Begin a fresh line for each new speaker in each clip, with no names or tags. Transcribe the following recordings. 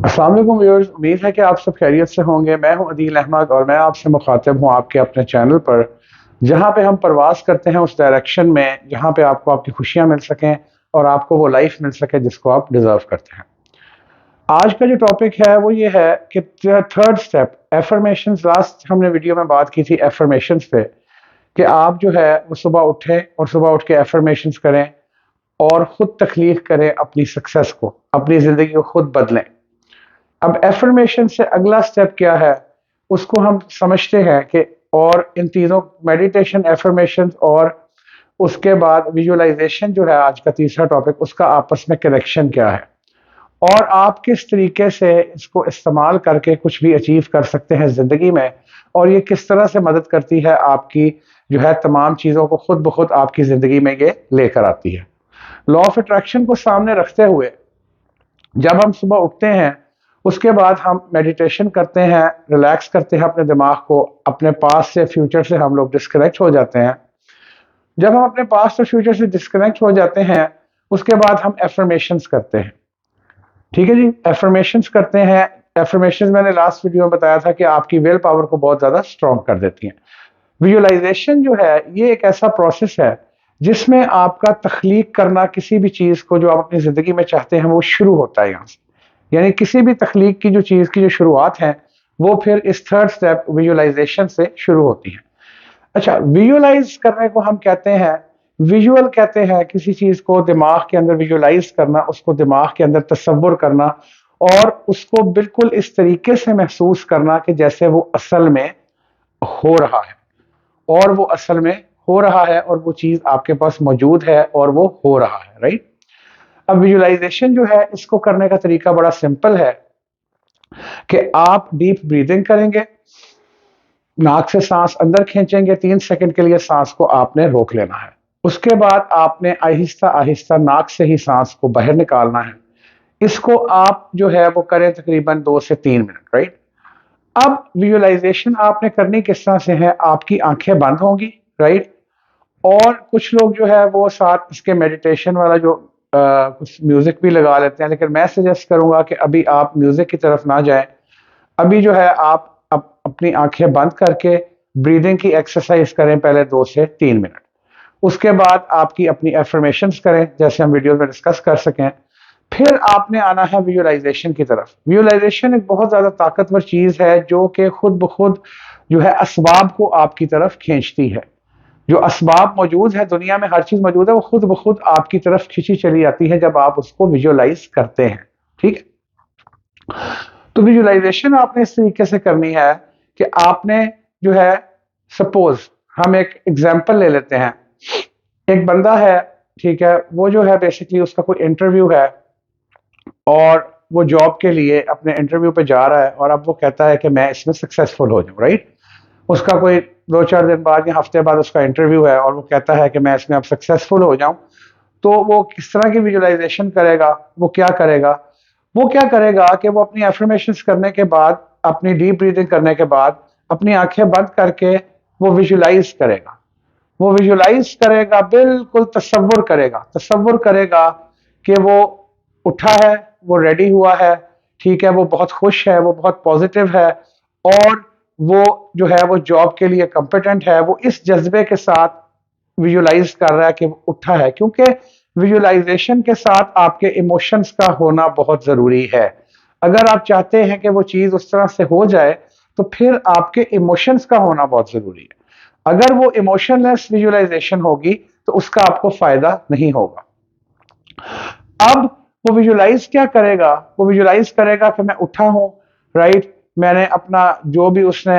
अस्सलाम वालेकुम व्यूअर्स, उम्मीद है कि आप सब खैरियत से होंगे। मैं हूं अदील अहमद और मैं आपसे मुखातिब हूं आपके अपने चैनल पर, जहां पे हम प्रवास करते हैं उस डायरेक्शन में जहां पे आपको आपकी खुशियां मिल सकें और आपको वो लाइफ मिल सके जिसको आप डिज़र्व करते हैं। आज का जो टॉपिक है वो ये है कि थर्ड स्टेप एफर्मेशंस। लास्ट हमने वीडियो में बात की थी एफर्मेशंस पे कि आप जो है वो सुबह उठें और सुबह उठ के एफर्मेशंस करें और ख़ुद तख्लीक करें अपनी सक्सेस को, अपनी ज़िंदगी को खुद बदलें। अब एफर्मेशन से अगला स्टेप क्या है उसको हम समझते हैं कि, और इन तीनों मेडिटेशन, एफर्मेशन और उसके बाद विजुअलाइजेशन जो है आज का तीसरा टॉपिक, उसका आपस में कनेक्शन क्या है और आप किस तरीके से इसको इस्तेमाल करके कुछ भी अचीव कर सकते हैं ज़िंदगी में, और ये किस तरह से मदद करती है आपकी जो है तमाम चीज़ों को खुद ब खुद आपकी ज़िंदगी में ये लेकर आती है। लॉ ऑफ अट्रैक्शन को सामने रखते हुए जब हम सुबह उठते हैं उसके बाद हम मेडिटेशन करते हैं, रिलैक्स करते हैं अपने दिमाग को, अपने पास से फ्यूचर से हम लोग डिस्कनेक्ट हो जाते हैं। जब हम अपने पास्ट और फ्यूचर से डिस्कनेक्ट हो जाते हैं उसके बाद हम एफर्मेशंस करते हैं। ठीक है जी, एफर्मेशंस करते हैं। एफर्मेशंस मैंने लास्ट वीडियो में बताया था कि आपकी विल पावर को बहुत ज़्यादा स्ट्रॉन्ग कर देती हैं। विजुअलाइजेशन जो है ये एक ऐसा प्रोसेस है जिसमें आपका तख्लीक करना किसी भी चीज़ को जो आप अपनी ज़िंदगी में चाहते हैं वो शुरू होता है यहाँ से। यानी किसी भी तख्लीक की जो चीज़ की जो शुरुआत है वो फिर इस थर्ड स्टेप विजुअलाइजेशन से शुरू होती है। अच्छा, विजुअलाइज करने को हम कहते हैं, विजुअल कहते हैं किसी चीज़ को दिमाग के अंदर विजुअलाइज करना, उसको दिमाग के अंदर तसव्वुर करना और उसको बिल्कुल इस तरीके से महसूस करना कि जैसे वो असल में हो रहा है, और वो असल में हो रहा है और वो चीज़ आपके पास मौजूद है और वो हो रहा है, राइट। अब विजुअलाइजेशन जो है इसको करने का तरीका बड़ा सिंपल है कि आप डीप ब्रीदिंग करेंगे, नाक से सांस अंदर खींचेंगे, 3 सेकंड के लिए सांस को आपने रोक लेना है। उसके बाद आपने आहिस्ता आहिस्ता नाक से ही सांस को बाहर निकालना है। इसको आप जो है वो करें तकरीबन 2 से 3 मिनट, राइट। अब विजुअलाइजेशन आपने करनी किस तरह से है, आपकी आंखें बंद होंगी, राइट। और कुछ लोग जो है वो साथ इसके मेडिटेशन वाला जो कुछ म्यूजिक भी लगा लेते हैं, लेकिन मैं सजेस्ट करूंगा कि अभी आप म्यूजिक की तरफ ना जाएं। अभी जो है आप अपनी आंखें बंद करके ब्रीदिंग की एक्सरसाइज करें पहले 2 से 3 मिनट। उसके बाद आपकी अपनी एफर्मेशंस करें जैसे हम वीडियो में डिस्कस कर सकें। फिर आपने आना है विजुअलाइजेशन की तरफ। विजुअलाइजेशन एक बहुत ज़्यादा ताकतवर चीज़ है जो कि खुद ब खुद जो है असबाब को आपकी तरफ खींचती है। जो असबाब मौजूद है दुनिया में, हर चीज़ मौजूद है, वो खुद ब खुद आपकी तरफ खींची चली आती है जब आप उसको विजुअलाइज करते हैं। ठीक है, तो विजुअलाइजेशन आपने इस तरीके से करनी है कि आपने जो है, सपोज हम एक एग्जांपल ले लेते हैं। एक बंदा है, ठीक है, वो जो है बेसिकली उसका कोई इंटरव्यू है और वो जॉब के लिए अपने इंटरव्यू पे जा रहा है और अब वो कहता है कि मैं इसमें सक्सेसफुल हो जाऊं, राइट। उसका कोई 2-4 दिन बाद या हफ्ते बाद उसका इंटरव्यू है और वो कहता है कि मैं इसमें अब सक्सेसफुल हो जाऊं। तो वो किस तरह की विजुअलाइजेशन करेगा, वो क्या करेगा? वो क्या करेगा कि वो अपनी एफर्मेशंस करने के बाद, अपनी डीप ब्रीदिंग करने के बाद अपनी आंखें बंद करके वो विजुअलाइज करेगा। वो विजुअलाइज करेगा, बिल्कुल तसव्वुर करेगा, तसव्वुर करेगा कि वो उठा है, वो रेडी हुआ है, ठीक है, वो बहुत खुश है, वो बहुत पॉजिटिव है और वो जो है वो जॉब के लिए कॉम्पिटेंट है। वो इस जज्बे के साथ विजुअलाइज कर रहा है कि वो उठा है, क्योंकि विजुअलाइजेशन के साथ आपके इमोशंस का होना बहुत ज़रूरी है। अगर आप चाहते हैं कि वो चीज़ उस तरह से हो जाए तो फिर आपके इमोशंस का होना बहुत ज़रूरी है। अगर वो इमोशनलेस विजुअलाइजेशन होगी तो उसका आपको फ़ायदा नहीं होगा। अब वो विजुअलाइज क्या करेगा? वो विजुअलाइज करेगा कि मैं उठा हूं, राइट। मैंने अपना जो भी उसने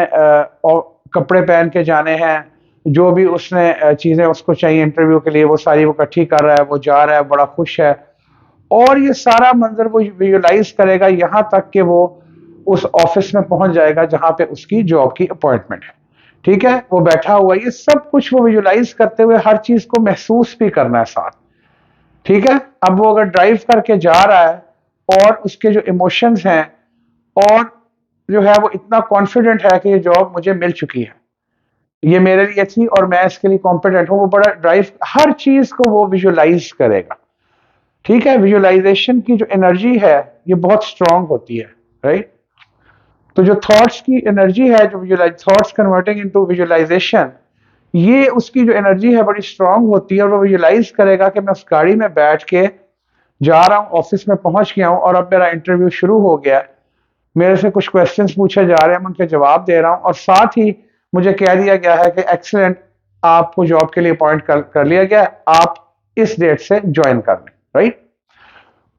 कपड़े पहन के जाने हैं, जो भी उसने चीज़ें उसको चाहिए इंटरव्यू के लिए, वो सारी वो इकट्ठी कर रहा है, वो जा रहा है, बड़ा खुश है। और ये सारा मंजर वो विजुअलाइज करेगा यहाँ तक कि वो उस ऑफिस में पहुंच जाएगा जहां पे उसकी जॉब की अपॉइंटमेंट है। ठीक है, वो बैठा हुआ, ये सब कुछ वो विजुअलाइज करते हुए हर चीज को महसूस भी करना है साथ। ठीक है, अब वो अगर ड्राइव करके जा रहा है और उसके जो इमोशंस हैं, और जो है वो इतना कॉन्फिडेंट है कि ये जॉब मुझे मिल चुकी है, ये मेरे लिए थी और मैं इसके लिए कॉम्पिटेंट हूं, वो बड़ा ड्राइव, हर चीज को वो विजुअलाइज करेगा। ठीक है, विजुअलाइजेशन की जो एनर्जी है ये बहुत स्ट्रांग होती है, राइट। तो जो थॉट्स की एनर्जी है, जो visualise thoughts converting into visualisation, ये उसकी जो एनर्जी है बड़ी स्ट्रांग होती है, और वो विजुअलाइज करेगा कि मैं उस गाड़ी में बैठ के जा रहा हूँ, ऑफिस में पहुंच गया हूँ और अब मेरा इंटरव्यू शुरू हो गया है। मेरे से कुछ क्वेश्चंस पूछे जा रहे हैं, मैं उनके जवाब दे रहा हूँ, और साथ ही मुझे कह दिया गया है कि एक्सीलेंट, आपको जॉब के लिए अपॉइंट कर लिया गया है, आप इस डेट से ज्वाइन कर लें, राइट।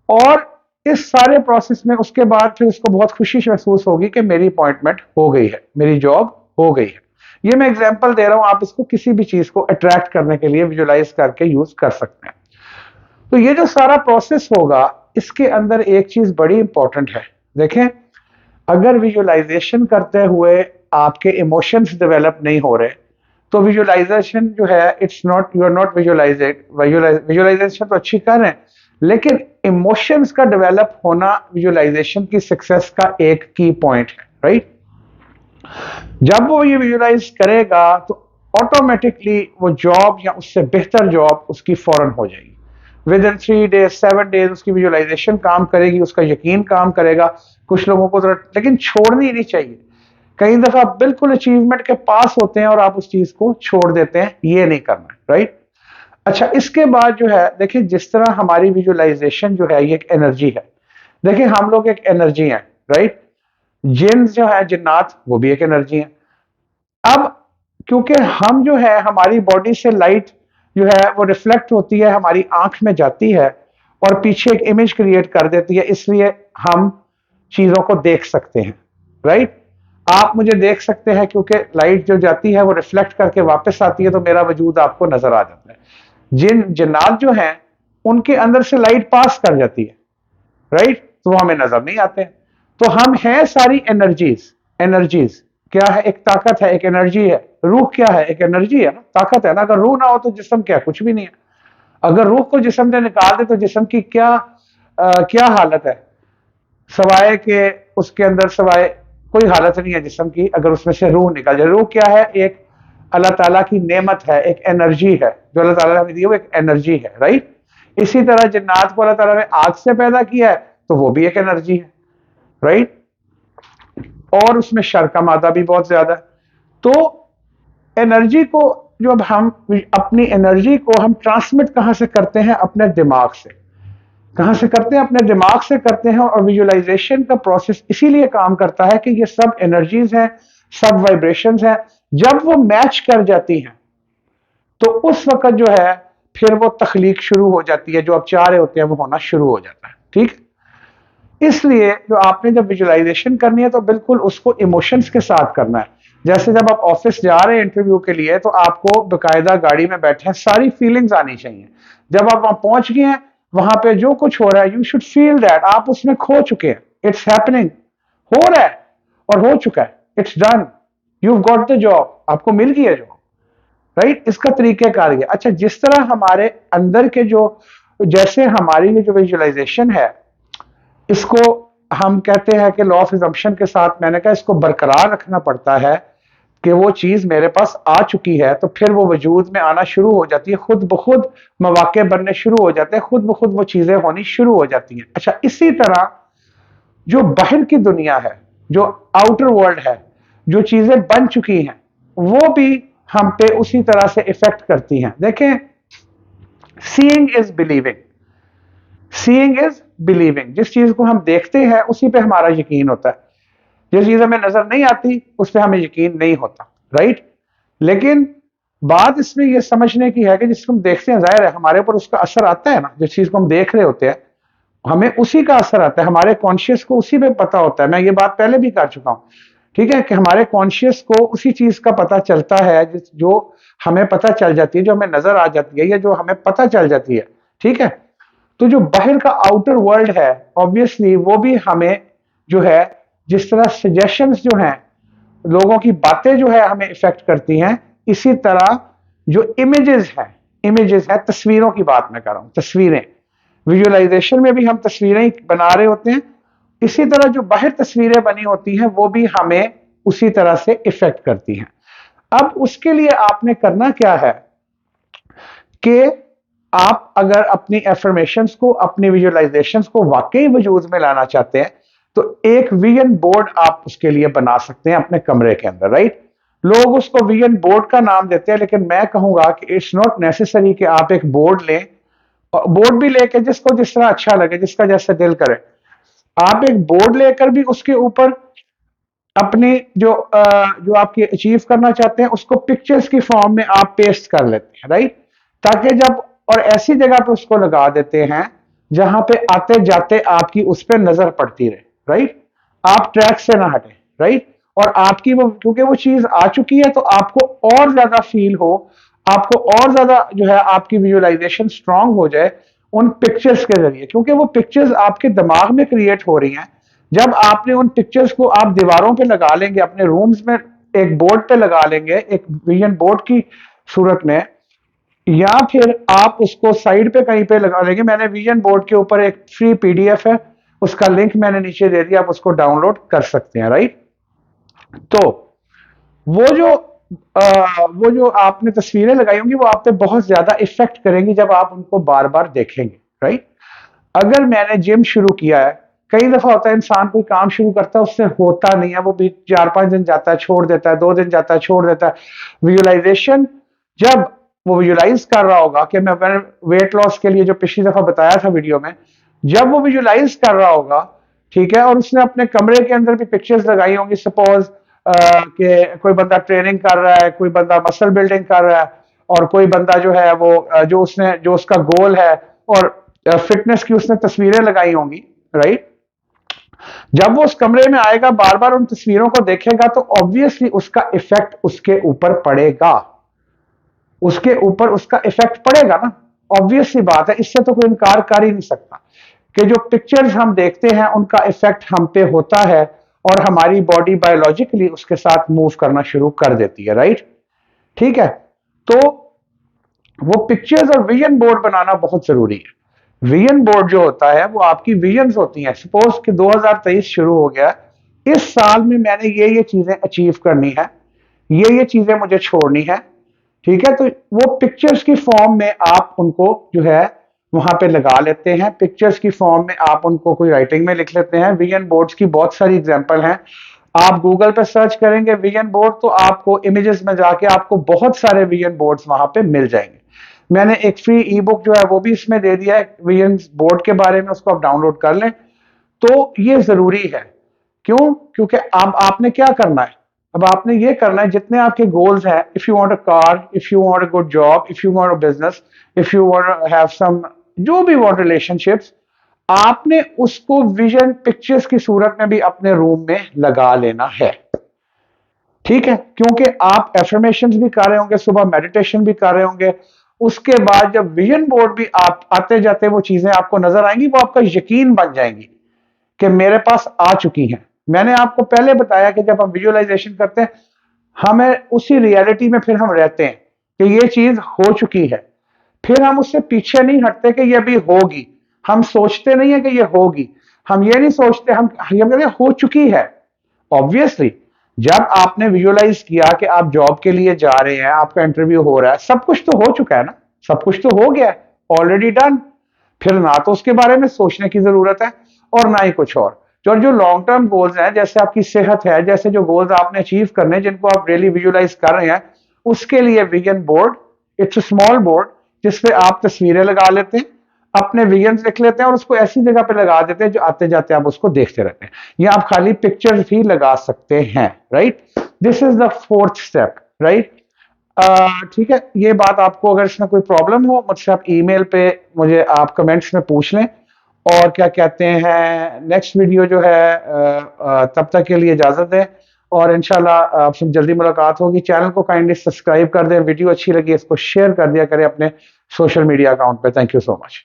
और इस सारे प्रोसेस में उसके बाद फिर उसको बहुत खुशी महसूस होगी कि मेरी अपॉइंटमेंट हो गई है, मेरी जॉब हो गई है। ये मैं एग्जांपल दे रहा हूं, आप इसको किसी भी चीज को अट्रैक्ट करने के लिए विजुअलाइज करके यूज कर सकते हैं। तो ये जो सारा प्रोसेस होगा, इसके अंदर एक चीज बड़ी इंपॉर्टेंट है। देखें, अगर विजुअलाइजेशन करते हुए आपके इमोशंस डेवलप नहीं हो रहे, तो विजुअलाइजेशन जो है, it's not, you are not visualisation तो अच्छी कर रहे हैं, लेकिन इमोशंस का डेवलप होना विजुअलाइजेशन की सक्सेस का एक की पॉइंट है, राइट। जब वो ये विजुअलाइज करेगा तो ऑटोमेटिकली वो जॉब या उससे बेहतर जॉब उसकी फौरन हो जाएगी। विद इन 3 डेज 7 डेज उसकी विजुअलाइजेशन काम करेगी, उसका यकीन काम करेगा। कुछ लोगों को तो लेकिन छोड़नी नहीं चाहिए। कई दफा आप बिल्कुल अचीवमेंट के पास होते हैं और आप उस चीज को छोड़ देते हैं, ये नहीं करना, राइट। अच्छा, इसके बाद जो है, देखिए, जिस तरह हमारी विजुअलाइजेशन जो है ये एक एनर्जी है। देखिए, हम लोग एक एनर्जी है, राइट। जिन जो है, जिन्नात, वो भी एक एनर्जी है। अब क्योंकि हम जो है, हमारी बॉडी से लाइट जो है वो रिफ्लेक्ट होती है, हमारी आंख में जाती है और पीछे एक इमेज क्रिएट कर देती है, इसलिए हम चीजों को देख सकते हैं, राइट। आप मुझे देख सकते हैं क्योंकि लाइट जो जाती है वो रिफ्लेक्ट करके वापस आती है, तो मेरा वजूद आपको नजर आ जाता है। जिन जिन्नात जो हैं, उनके अंदर से लाइट पास कर जाती है, राइट, तो वो हमें नजर नहीं आते। तो हम हैं सारी एनर्जीज। एनर्जीज क्या है? एक ताकत है, एक एनर्जी है। रूह क्या है? एक एनर्जी है ना, ताकत है ना। अगर रूह ना हो तो जिस्म क्या? कुछ भी नहीं है। अगर रूह को जिस्म से निकाल दे तो जिस्म की क्या हालत है? सवाए के उसके अंदर सवाए कोई हालत नहीं है जिस्म की, अगर उसमें से रूह निकल जाए। रूह क्या है? एक अल्लाह ताला की नेमत है, एक एनर्जी है, जो अल्लाह ताला ने हमें दी है, वो एक एनर्जी है, राइट। इसी तरह जिन्नात को अल्लाह ताला ने आग से पैदा किया है, तो वो भी एक एनर्जी है, राइट। और उसमें शर का मादा भी बहुत ज्यादा है। तो एनर्जी को, जब हम अपनी एनर्जी को हम ट्रांसमिट कहां से करते हैं? अपने दिमाग से। कहां से करते हैं? अपने दिमाग से करते हैं। और विजुअलाइजेशन का प्रोसेस इसीलिए काम करता है कि ये सब एनर्जीज हैं, सब वाइब्रेशंस हैं। जब वो मैच कर जाती हैं तो उस वक्त जो है फिर वो तख्लीक शुरू हो जाती है, जो आप चाह रहे होते हैं वो होना शुरू हो जाता है, ठीक। इसलिए जो आपने जब विजुअलाइजेशन करनी है तो बिल्कुल उसको इमोशंस के साथ करना है। जैसे जब आप ऑफिस जा रहे हैं इंटरव्यू के लिए, तो आपको बकायदा गाड़ी में बैठे हैं, सारी फीलिंग्स आनी चाहिए। जब आप वहां पहुंच गए हैं, वहां पे जो कुछ हो रहा है, यू शुड फील दैट आप उसमें खो चुके हैं। इट्स हैपनिंग, हो रहा है और हो चुका है, it's done, you got the job, आपको मिल गई है जॉब, राइट। इसका तरीकेकार ये। अच्छा, जिस तरह हमारे अंदर के जो, जैसे हमारी ये जो विजुअलाइजेशन है, इसको हम कहते हैं कि लॉ ऑफ अजम्पशन के साथ, मैंने कहा, इसको बरकरार रखना पड़ता है कि वो चीज मेरे पास आ चुकी है, तो फिर वो वजूद में आना शुरू हो जाती है, खुद ब खुद मौके बनने शुरू हो जाते हैं, खुद ब खुद वो चीजें होनी शुरू हो जाती हैं। अच्छा, इसी तरह जो बाहर की दुनिया है, जो आउटर वर्ल्ड है, जो चीजें बन चुकी हैं, वो भी हम पे उसी तरह से इफेक्ट करती हैं। देखें, seeing is believing, seeing is believing. जिस चीज को हम देखते हैं उसी पे हमारा यकीन होता है। जो चीज हमें नजर नहीं आती उस पर हमें यकीन नहीं होता, राइट। लेकिन बात इसमें यह समझने की है कि जिसको हम देखते हैं, जाहिर है हमारे ऊपर उसका असर आता है ना। जिस चीज को हम देख रहे होते हैं हमें उसी का असर आता है, हमारे कॉन्शियस को उसी में पता होता है। मैं ये बात पहले भी कर चुका हूं, ठीक है, कि हमारे कॉन्शियस को उसी चीज का पता चलता है जो हमें पता चल जाती है, जो हमें नजर आ जाती है, या जो हमें पता चल जाती है, ठीक है। तो जो बाहर का आउटर वर्ल्ड है, ऑब्वियसली वो भी हमें जो है, जिस तरह सजेशंस जो हैं, लोगों की बातें जो है हमें इफेक्ट करती हैं, इसी तरह जो इमेजेस है, तस्वीरों की बात मैं कर रहा हूं, तस्वीरें। विजुअलाइजेशन में भी हम तस्वीरें बना रहे होते हैं, इसी तरह जो बाहर तस्वीरें बनी होती हैं वो भी हमें उसी तरह से इफेक्ट करती हैं। अब उसके लिए आपने करना क्या है कि आप अगर अपनी एफर्मेशंस को, अपनी विजुअलाइजेशंस को वाकई वजूद में लाना चाहते हैं तो एक विजन बोर्ड आप उसके लिए बना सकते हैं अपने कमरे के अंदर, राइट। लोग उसको विजन बोर्ड का नाम देते हैं, लेकिन मैं कहूंगा कि इट्स नॉट नेसेसरी कि आप एक बोर्ड लें, और बोर्ड भी लेके जिसको जिस तरह अच्छा लगे, जिसका जैसे दिल करे, आप एक बोर्ड लेकर भी उसके ऊपर अपनी जो आपकी अचीव करना चाहते हैं उसको पिक्चर्स की फॉर्म में आप पेस्ट कर लेते हैं, राइट। ताकि जब, और ऐसी जगह पे उसको लगा देते हैं जहां पे आते जाते आपकी उस पर नजर पड़ती रहे, राइट। आप ट्रैक से ना हटे, राइट। और आपकी वो, क्योंकि वो चीज आ चुकी है तो आपको और ज्यादा फील हो, आपको और ज्यादा जो है आपकी विजुअलाइजेशन स्ट्रांग हो जाए उन पिक्चर्स के जरिए, क्योंकि वो पिक्चर्स आपके दिमाग में क्रिएट हो रही हैं। जब आपने उन पिक्चर्स को आप दीवारों पे लगा लेंगे, अपने रूम्स में एक बोर्ड पे लगा लेंगे, एक विजन बोर्ड की सूरत में, या फिर आप उसको साइड पे कहीं पे लगा लेंगे। मैंने विजन बोर्ड के ऊपर एक फ्री पीडीएफ है, उसका लिंक मैंने नीचे दे दिया, आप उसको डाउनलोड कर सकते हैं, राइट। तो वो जो वो जो आपने तस्वीरें लगाई होंगी वो आप पे बहुत ज्यादा इफेक्ट करेंगी जब आप उनको बार बार देखेंगे, राइट। अगर मैंने जिम शुरू किया है, कई दफा होता है इंसान कोई काम शुरू करता है उससे होता नहीं है, वो भी 4-5 दिन जाता है छोड़ देता है, 2 दिन जाता है छोड़ देता है। विजुअलाइजेशन, जब वो विजुअलाइज कर रहा होगा कि मैंने वेट लॉस के लिए जो पिछली दफा बताया था वीडियो में, जब वो विजुअलाइज कर रहा होगा, ठीक है, और उसने अपने कमरे के अंदर भी पिक्चर्स लगाई होंगी, सपोज कि कोई बंदा ट्रेनिंग कर रहा है, कोई बंदा मसल बिल्डिंग कर रहा है, और कोई बंदा जो है वो जो उसका गोल है, और फिटनेस की उसने तस्वीरें लगाई होंगी, राइट। जब वो उस कमरे में आएगा, बार बार उन तस्वीरों को देखेगा, तो ऑब्वियसली उसका इफेक्ट उसके ऊपर पड़ेगा, उसके ऊपर उसका इफेक्ट पड़ेगा ना। ऑब्वियस सी बात है, इससे तो कोई इनकार कर ही नहीं सकता कि जो पिक्चर्स हम देखते हैं उनका इफेक्ट हम पे होता है, और हमारी बॉडी बायोलॉजिकली उसके साथ मूव करना शुरू कर देती है, राइट। ठीक है, तो वो पिक्चर्स और विजन बोर्ड बनाना बहुत जरूरी है। विजन बोर्ड जो होता है वो आपकी विजन्स होती हैं। सपोज कि 2023 शुरू हो गया, इस साल में मैंने ये चीजें अचीव करनी है, ये चीजें मुझे छोड़नी है, ठीक है। तो वो पिक्चर्स की फॉर्म में आप उनको जो है वहां पे लगा लेते हैं, पिक्चर्स की फॉर्म में आप उनको कोई राइटिंग में लिख लेते हैं। विजन बोर्ड्स की बहुत सारी एग्जांपल हैं, आप गूगल पे सर्च करेंगे विजन बोर्ड तो आपको इमेजेस में जाके आपको बहुत सारे विजन बोर्ड्स वहां पे मिल जाएंगे। मैंने एक फ्री ई बुक जो है वो भी इसमें दे दिया है विजन बोर्ड के बारे में, उसको आप डाउनलोड कर लें। तो ये जरूरी है, क्यों? क्योंकि अब आपने क्या करना है, अब आपने ये करना है, जितने आपके गोल्स हैं, if you want a car, if you want a good job, if you want a business, if you want have some, जो भी वांट रिलेशनशिप्स, आपने उसको विजन पिक्चर्स की सूरत में भी अपने रूम में लगा लेना है, ठीक है। क्योंकि आप एफर्मेशंस भी कर रहे होंगे, सुबह मेडिटेशन भी कर रहे होंगे, उसके बाद जब विजन बोर्ड भी आप आते जाते वो चीजें आपको नजर आएंगी, वो आपका यकीन बन जाएंगी कि मेरे पास आ चुकी हैं। मैंने आपको पहले बताया कि जब हम विजुअलाइजेशन करते हैं, हमें उसी रियलिटी में फिर हम रहते हैं कि ये चीज हो चुकी है, फिर हम उससे पीछे नहीं हटते कि ये अभी होगी। हम सोचते नहीं है कि ये होगी, हम ये नहीं सोचते, हम कहते हैं हो चुकी है। ऑब्वियसली जब आपने विजुअलाइज किया कि आप जॉब के लिए जा रहे हैं, आपका इंटरव्यू हो रहा है, सब कुछ तो हो चुका है ना, सब कुछ तो हो गया है, ऑलरेडी डन। फिर ना तो उसके बारे में सोचने की जरूरत है और ना ही कुछ और। जो लॉन्ग टर्म गोल्स हैं, जैसे आपकी सेहत है, जैसे जो गोल्स आपने अचीव करने, जिनको आप डेली विजुअलाइज कर रहे हैं, उसके लिए vision board, it's a small board जिसपे आप तस्वीरें लगा लेते हैं, अपने विजन लिख लेते हैं और उसको ऐसी जगह पे लगा देते हैं जो आते जाते आप उसको देखते रहते हैं, या आप खाली पिक्चर्स भी लगा सकते हैं, right. This is the fourth step, right. ठीक है, ये बात आपको अगर इसमें कोई प्रॉब्लम हो, मुझसे आप ईमेल पे मुझे आप कमेंट्स में पूछ लें। और क्या कहते हैं, नेक्स्ट वीडियो जो है तब तक के लिए इजाजत दें, और इंशाल्लाह आपसे जल्दी मुलाकात होगी। चैनल को काइंडली सब्सक्राइब कर दें, वीडियो अच्छी लगी इसको शेयर कर दिया करें अपने सोशल मीडिया अकाउंट पे। Thank you so much.